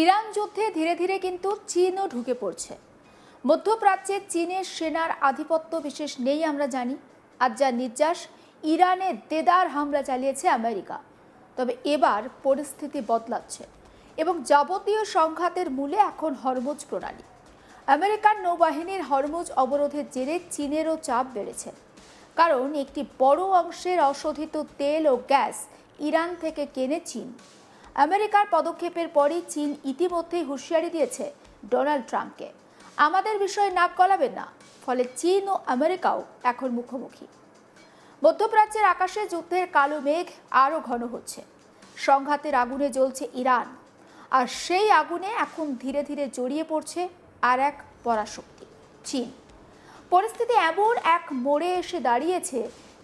Iran যুদ্ধে ধীরে ধীরে কিন্তু চীনও ঢুকে পড়ছে। মধ্যপ্রাচ্যে চীনের সেনার আধিপত্য বিশেষ নেই আমরা জানি। আজ যা নির্যাস, ইরানে দেদার হামলা চালিয়েছে আমেরিকা। তবে এবার পরিস্থিতি বদলাচ্ছে এবং যাবতীয় সংঘাতের মূলে এখন হরমুজ প্রণালী। আমেরিকার নৌবাহিনীর হরমুজ অবরোধের জেরে চীনেরও চাপ বেড়েছে, কারণ একটি বড় অংশের অশোধিত তেল ও গ্যাস ইরান থেকে কেনে চীন। আমেরিকার পদক্ষেপের পরই চীন ইতিমধ্যেই হুঁশিয়ারি দিয়েছে ডোনাল্ড ট্রাম্পকে, আমাদের বিষয়ে নাক গলাবেন না। ফলে চীন ও আমেরিকাও এখন মুখোমুখি। মধ্যপ্রাচ্যের আকাশে যুদ্ধের কালো মেঘ আরও ঘন হচ্ছে। সংঘাতের আগুনে জ্বলছে ইরান, আর সেই আগুনে এখন ধীরে ধীরে জড়িয়ে পড়ছে আর এক পরাশক্তি, চীন। পরিস্থিতি এমন এক মোড়ে এসে দাঁড়িয়েছে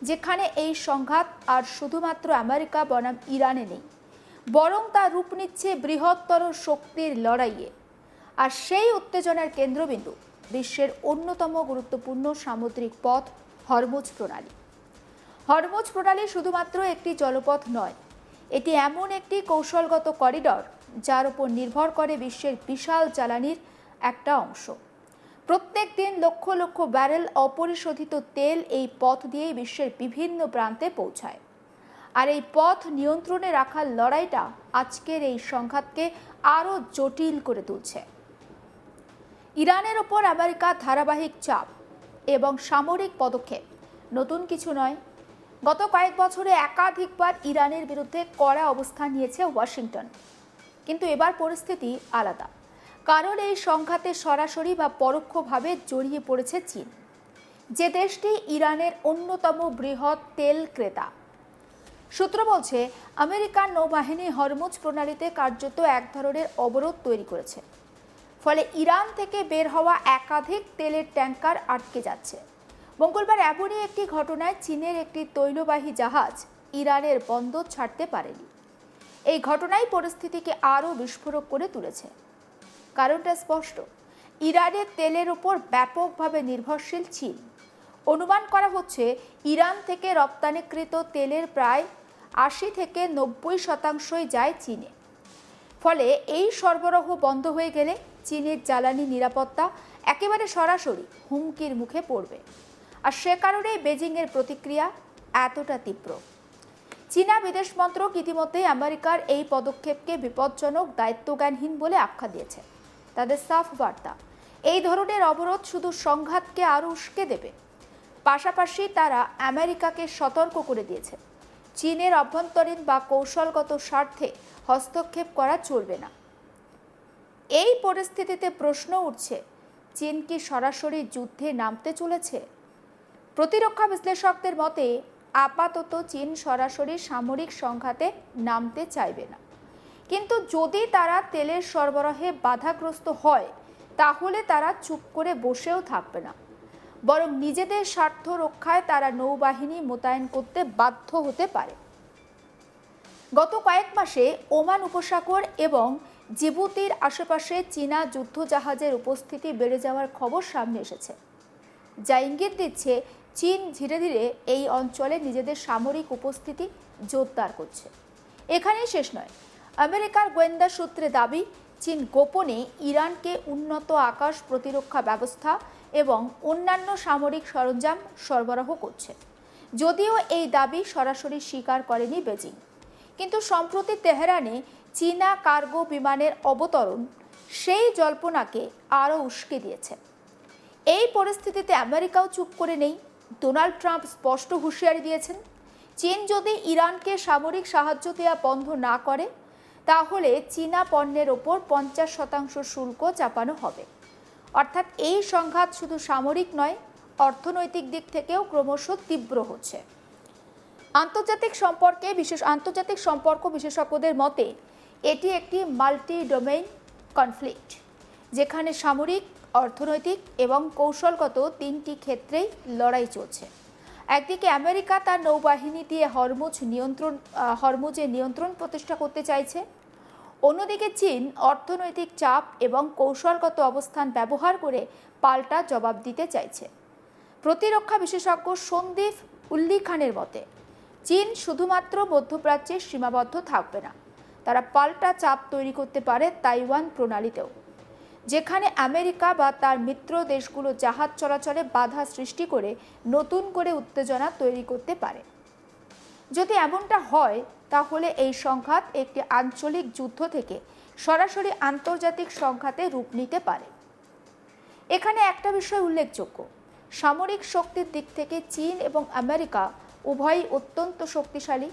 যেখানে এই সংঘাত আর শুধুমাত্র আমেরিকা বনাম ইরানে নেই, বরং তা রূপ নিচ্ছে বৃহত্তর শক্তির লড়াইয়ে। আর সেই উত্তেজনার কেন্দ্রবিন্দু বিশ্বের অন্যতম গুরুত্বপূর্ণ সামুদ্রিক পথ হরমুজ প্রণালী। হরমুজ প্রণালী শুধুমাত্র একটি জলপথ নয়, এটি এমন একটি কৌশলগত করিডর যার উপর নির্ভর করে বিশ্বের বিশাল জ্বালানির একটা অংশ। প্রত্যেক দিন লক্ষ লক্ষ ব্যারেল অপরিশোধিত তেল এই পথ দিয়ে বিশ্বের বিভিন্ন প্রান্তে পৌঁছায়। আর এই পথ নিয়ন্ত্রণে রাখার লড়াইটা আজকের এই সংঘাতকে আরও জটিল করে তুলছে। ইরানের ওপর আমেরিকার ধারাবাহিক চাপ এবং সামরিক পদক্ষেপ নতুন কিছু নয়। গত কয়েক বছরে একাধিকবার ইরানের বিরুদ্ধে কড়া অবস্থান নিয়েছে ওয়াশিংটন। কিন্তু এবার পরিস্থিতি আলাদা, কারণ এই সংঘাতে সরাসরি বা পরোক্ষভাবে জড়িয়ে পড়েছে চীন, যে দেশটি ইরানের অন্যতম বৃহৎ তেল ক্রেতা। সূত্র বলছে, আমেরিকার নৌবাহিনী হরমুজ প্রণালীতে কার্যত এক ধরনের অবরোধ তৈরি করেছে। ফলে ইরান থেকে বের হওয়া একাধিক তেলের ট্যাঙ্কার আটকে যাচ্ছে। মঙ্গলবার এমনই একটি ঘটনায় চীনের একটি তৈলবাহী জাহাজ ইরানের বন্দর ছাড়তে পারেনি। এই ঘটনাই পরিস্থিতিকে আরও বিস্ফোরক করে তুলেছে। কারণটা স্পষ্ট, ইরানের তেলের উপর ব্যাপকভাবে নির্ভরশীল চীন। অনুমান করা হচ্ছে ইরান থেকে রপ্তানিকৃত তেলের প্রায় ৮০ থেকে ৯০% যায় চীনে। ফলে এই সরবরাহ বন্ধ হয়ে গেলে চীনের জ্বালানি নিরাপত্তা একেবারে সরাসরি হুমকির মুখে পড়বে। আর সে কারণেই বেজিংয়ের প্রতিক্রিয়া এতটা তীব্র। চীনা বিদেশ মন্ত্রক ইতিমধ্যেই আমেরিকার এই পদক্ষেপকে বিপজ্জনক, দায়িত্বজ্ঞানহীন বলে আখ্যা দিয়েছে। তাদের সাফ বার্তা, এই ধরনের অবরোধ শুধু সংঘাতকে আরও উস্কে দেবে। পাশাপাশি তারা আমেরিকাকে সতর্ক করে দিয়েছে, চীনের অভ্যন্তরীণ বা কৌশলগত স্বার্থে হস্তক্ষেপ করা চলবে না। এই পরিস্থিতিতে প্রশ্ন উঠছে, চীন কি সরাসরি যুদ্ধে নামতে চলেছে? প্রতিরক্ষা বিশ্লেষকদের মতে আপাতত চীন সরাসরি সামরিক সংঘাতে নামতে চাইবে না। কিন্তু যদি তারা তেলের সরবরাহে বাধাগ্রস্ত হয়, তাহলে তারা চুপ করে বসেও থাকবে না, বরং নিজেদের স্বার্থ রক্ষায় তারা নৌবাহিনী মোতায়েন করতে বাধ্য হতে পারে। গত কয়েক মাসে ওমান উপসাগর এবং জিবুতির আশেপাশে চীনা যুদ্ধজাহাজের উপস্থিতি বেড়ে যাওয়ার খবর সামনে এসেছে, যা ইঙ্গিত দিচ্ছে চীন ধীরে ধীরে এই অঞ্চলে নিজেদের সামরিক উপস্থিতি জোরদার করছে। এখানেই শেষ নয়। আমেরিকার গোয়েন্দা সূত্রে দাবি, চীন গোপনে ইরানকে উন্নত আকাশ প্রতিরক্ষা ব্যবস্থা এবং অন্যান্য সামরিক সরঞ্জাম সরবরাহ করছে। যদিও এই দাবি সরাসরি স্বীকার করেনি বেজিং, কিন্তু সম্প্রতি তেহরানে চীনা কার্গো বিমানের অবতরণ সেই জল্পনাকে আরও উস্কে দিয়েছে। এই পরিস্থিতিতে আমেরিকাও চুপ করে নেই। ডোনাল্ড ট্রাম্প স্পষ্ট হুঁশিয়ারি দিয়েছেন, চীন যদি ইরানকে সামরিক সাহায্য দেওয়া বন্ধ না করে, তাহলে চীনা পণ্যের ওপর 50% শুল্ক চাপানো হবে। অর্থাৎ এই সংঘাত শুধু সামরিক নয়, অর্থনৈতিক দিক থেকেও ক্রমশ তীব্র হচ্ছে। আন্তর্জাতিক সম্পর্ক বিশেষজ্ঞদের মতে এটি একটি মাল্টি ডোমেইন কনফ্লিক্ট, যেখানে সামরিক, অর্থনৈতিক এবং কৌশলগত তিনটি ক্ষেত্রেই লড়াই চলছে। একদিকে আমেরিকা তার নৌবাহিনী দিয়ে হরমুজে নিয়ন্ত্রণ প্রতিষ্ঠা করতে চাইছে। অন্যদিকে চীন অর্থনৈতিক চাপ এবং কৌশলগত অবস্থান ব্যবহার করে পাল্টা জবাব দিতে চাইছে। প্রতিরক্ষা বিশেষজ্ঞ সন্দীপ উল্লি খানের মতে, চীন শুধুমাত্র মধ্যপ্রাচ্যে সীমাবদ্ধ থাকবে না, তারা পাল্টা চাপ তৈরি করতে পারে তাইওয়ান প্রণালীতেও, যেখানে আমেরিকা বা তার মিত্র দেশগুলো জাহাজ চলাচলে বাধা সৃষ্টি করে নতুন করে উত্তেজনা তৈরি করতে পারে। যদি এমনটা হয় তাহলে এই সংঘাত একটি আঞ্চলিক যুদ্ধ থেকে সরাসরি আন্তর্জাতিক সংঘাতে রূপ নিতে পারে। এখানে একটা বিষয় উল্লেখযোগ্য, সামরিক শক্তির দিক থেকে চীন এবং আমেরিকা উভয়ই অত্যন্ত শক্তিশালী।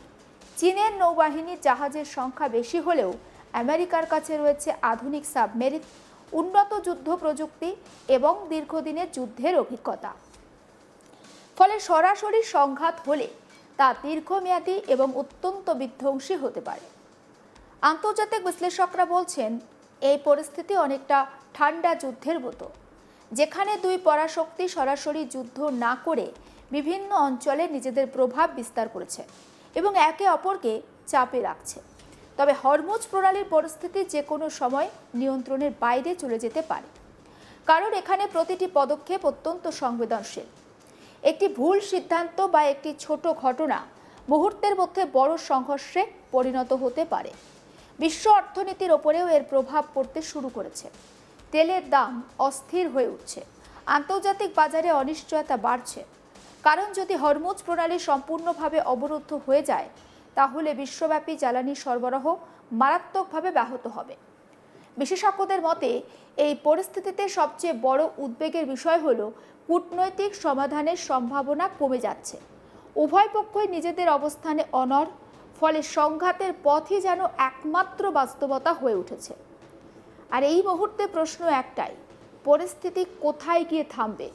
চীনের নৌবাহিনী জাহাজের সংখ্যা বেশি হলেও আমেরিকার কাছে রয়েছে আধুনিক সাবমেরিন, উন্নত যুদ্ধ প্রযুক্তি এবং দীর্ঘদিনের যুদ্ধের অভিজ্ঞতা। ফলে সরাসরি সংঘাত হলে তা দীর্ঘমেয়াদী এবং অত্যন্ত বিধ্বংসী হতে পারে। আন্তর্জাতিক বিশ্লেষকরা বলছেন এই পরিস্থিতি অনেকটা ঠান্ডা যুদ্ধের মতো, যেখানে দুই পরাশক্তি সরাসরি যুদ্ধ না করে বিভিন্ন অঞ্চলে নিজেদের প্রভাব বিস্তার করেছে এবং একে অপরকে চাপে রাখছে। তবে হরমুজ প্রণালীর পরিস্থিতি যে কোনো সময় নিয়ন্ত্রণের বাইরে চলে যেতে পারে, কারণ এখানে প্রতিটি পদক্ষেপ অত্যন্ত সংবেদনশীল। একটি ভুল সিদ্ধান্ত বা একটি ছোট ঘটনা মুহূর্তের মধ্যে বড় সংঘর্ষে পরিণত হতে পারে। বিশ্ব অর্থনীতির ওপরেও এর প্রভাব পড়তে শুরু করেছে। তেলের দাম অস্থির হয়ে উঠছে, আন্তর্জাতিক বাজারে অনিশ্চয়তা বাড়ছে, কারণ যদি হরমুজ প্রণালী সম্পূর্ণভাবে অবরুদ্ধ হয়ে যায় তাহলে বিশ্বব্যাপী জ্বালানি সরবরাহ মারাত্মকভাবে ব্যাহত হবে। বিশেষজ্ঞদের মতে এই পরিস্থিতিতে সবচেয়ে বড় উদ্বেগের বিষয় হলো কূটনৈতিক সমাধানের সম্ভাবনা কমে যাচ্ছে। উভয় পক্ষই নিজেদের অবস্থানে অনড়, ফলে সংঘাতের পথই যেন একমাত্র বাস্তবতা হয়ে উঠেছে। আর এই মুহূর্তে প্রশ্ন একটাই, পরিস্থিতি কোথায় গিয়ে থামবে?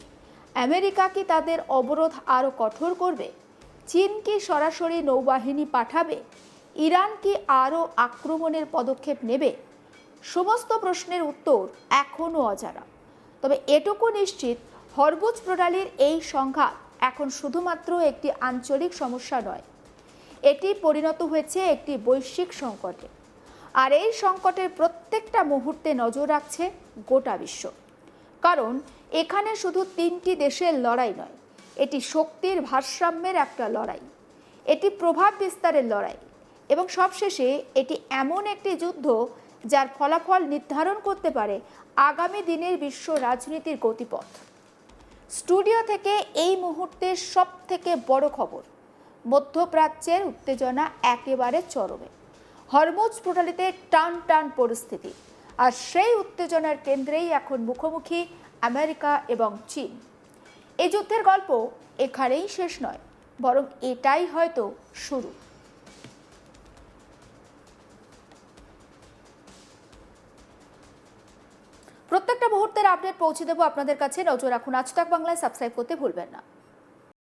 আমেরিকা কি তাদের অবরোধ আরও কঠোর করবে? চীন কি সরাসরি নৌবাহিনী পাঠাবে? ইরান কি আরও আক্রমণের পদক্ষেপ নেবে? সমস্ত প্রশ্নের উত্তর এখনও অজানা। তবে এটুকু নিশ্চিত, হরমুজ প্রণালীর এই সংঘাত এখন শুধুমাত্র একটি আঞ্চলিক সমস্যা নয়, এটি পরিণত হয়েছে একটি বৈশ্বিক সংকটে। আর এই সংকটের প্রত্যেকটা মুহূর্তে নজর রাখছে গোটা বিশ্ব, কারণ এখানে শুধু তিনটি দেশের লড়াই নয়, এটি শক্তির ভারসাম্যের একটা লড়াই, এটি প্রভাব বিস্তারের লড়াই এবং সবশেষে এটি এমন একটি যুদ্ধ যার ফলাফল নির্ধারণ করতে পারে আগামী দিনের বিশ্ব রাজনীতির গতিপথ। স্টুডিও থেকে এই মুহূর্তের সবথেকে বড় খবর, মধ্যপ্রাচ্যের উত্তেজনা একেবারে চরমে। হরমুজ প্রণালীতে টান টান পরিস্থিতি, আর সেই উত্তেজনার কেন্দ্রেই এখন মুখোমুখি আমেরিকা এবং চীন। এই যুদ্ধের গল্প এখানেই শেষ নয়, বরং এটাই হয়তো শুরু। প্রত্যেকটা মুহূর্তের আপডেট পৌঁছে দেবো আপনাদের কাছে। নজর রাখুন আজ তাক বাংলায়, সাবস্ক্রাইব করতে ভুলবেন না।